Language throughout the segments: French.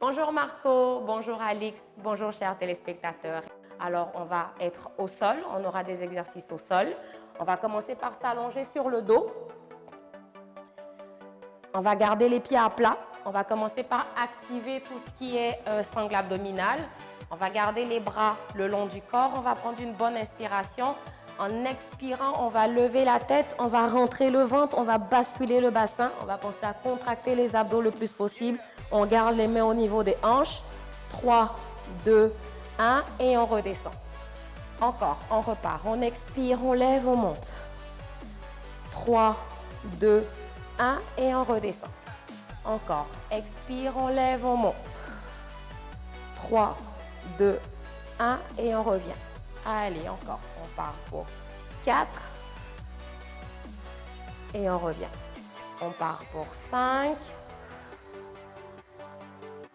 Bonjour Marco, bonjour Alix, bonjour chers téléspectateurs. Alors on va être au sol, on aura des exercices au sol. On va commencer par s'allonger sur le dos. On va garder les pieds à plat. On va commencer par activer tout ce qui est sangle abdominal. On va garder les bras le long du corps. On va prendre une bonne inspiration. En expirant, on va lever la tête, on va rentrer le ventre, on va basculer le bassin. On va penser à contracter les abdos le plus possible. On garde les mains au niveau des hanches. 3, 2, 1 et on redescend. Encore, on repart. On expire, on lève, on monte. 3, 2, 1 et on redescend. Encore, expire, on lève, on monte. 3, 2, 1 et on revient. Allez, encore, on part pour 4 et on revient. On part pour 5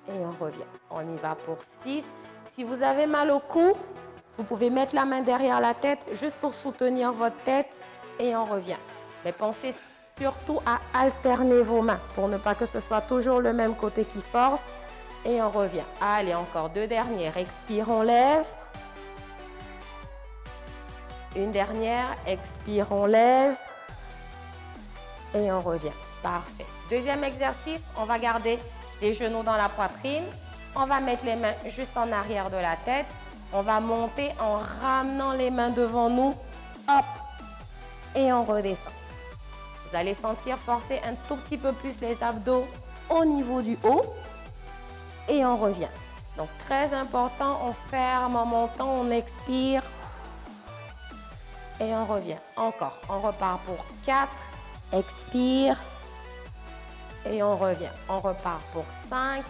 et on revient. On y va pour 6. Si vous avez mal au cou, vous pouvez mettre la main derrière la tête juste pour soutenir votre tête et on revient. Mais pensez surtout à alterner vos mains pour ne pas que ce soit toujours le même côté qui force et on revient. Allez, encore 2 dernières. Expire, on lève. Une dernière, expire, on lève et on revient. Parfait. Deuxième exercice, on va garder les genoux dans la poitrine. On va mettre les mains juste en arrière de la tête. On va monter en ramenant les mains devant nous. Hop! Et on redescend. Vous allez sentir forcer un tout petit peu plus les abdos au niveau du haut. Et on revient. Donc, très important, on ferme en montant, on expire. Et on revient. Encore. On repart pour 4. Expire. Et on revient. On repart pour 5.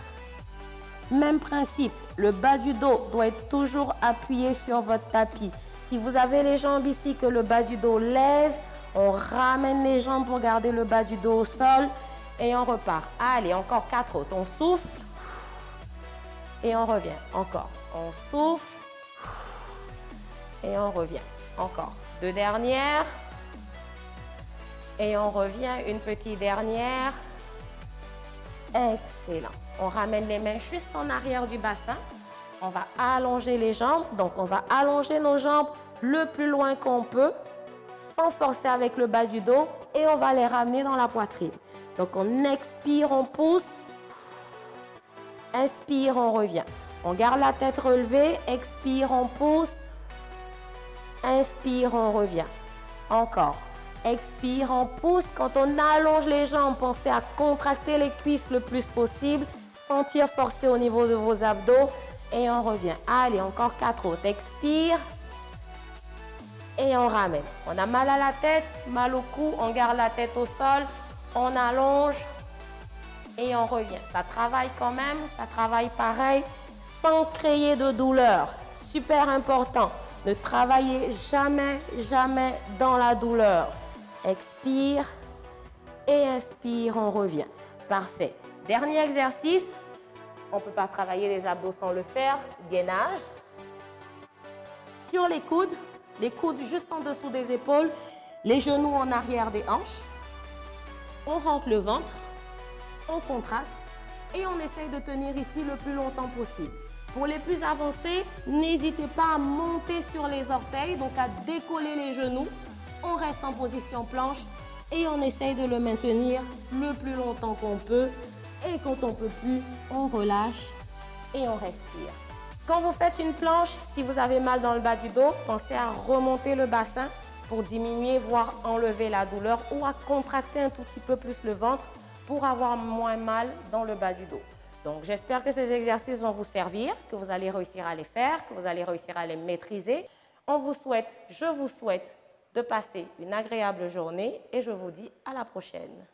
Même principe. Le bas du dos doit être toujours appuyé sur votre tapis. Si vous avez les jambes ici, que le bas du dos lève, on ramène les jambes pour garder le bas du dos au sol. Et on repart. Allez, encore 4 autres. On souffle. Et on revient. Encore. On souffle. Et on revient. Encore. 2 dernières. Et on revient, une petite dernière. Excellent. On ramène les mains juste en arrière du bassin. On va allonger les jambes. Donc, on va allonger nos jambes le plus loin qu'on peut, sans forcer avec le bas du dos. Et on va les ramener dans la poitrine. Donc, on expire, on pousse. Inspire, on revient. On garde la tête relevée. Expire, on pousse. Inspire, on revient. Encore. Expire, on pousse. Quand on allonge les jambes, pensez à contracter les cuisses le plus possible. Sentir forcer au niveau de vos abdos. Et on revient. Allez, encore 4 autres. Expire. Et on ramène. On a mal à la tête, mal au cou. On garde la tête au sol. On allonge. Et on revient. Ça travaille quand même. Ça travaille pareil. Sans créer de douleur. Super important. Ne travaillez jamais, jamais dans la douleur. Expire et inspire, on revient. Parfait. Dernier exercice. On ne peut pas travailler les abdos sans le faire. Gainage. Sur les coudes juste en dessous des épaules, les genoux en arrière des hanches. On rentre le ventre, on contracte et on essaye de tenir ici le plus longtemps possible. Pour les plus avancés, n'hésitez pas à monter sur les orteils, donc à décoller les genoux. On reste en position planche et on essaye de le maintenir le plus longtemps qu'on peut. Et quand on ne peut plus, on relâche et on respire. Quand vous faites une planche, si vous avez mal dans le bas du dos, pensez à remonter le bassin pour diminuer, voire enlever la douleur ou à contracter un tout petit peu plus le ventre pour avoir moins mal dans le bas du dos. Donc, j'espère que ces exercices vont vous servir, que vous allez réussir à les faire, que vous allez réussir à les maîtriser. Je vous souhaite de passer une agréable journée et je vous dis à la prochaine.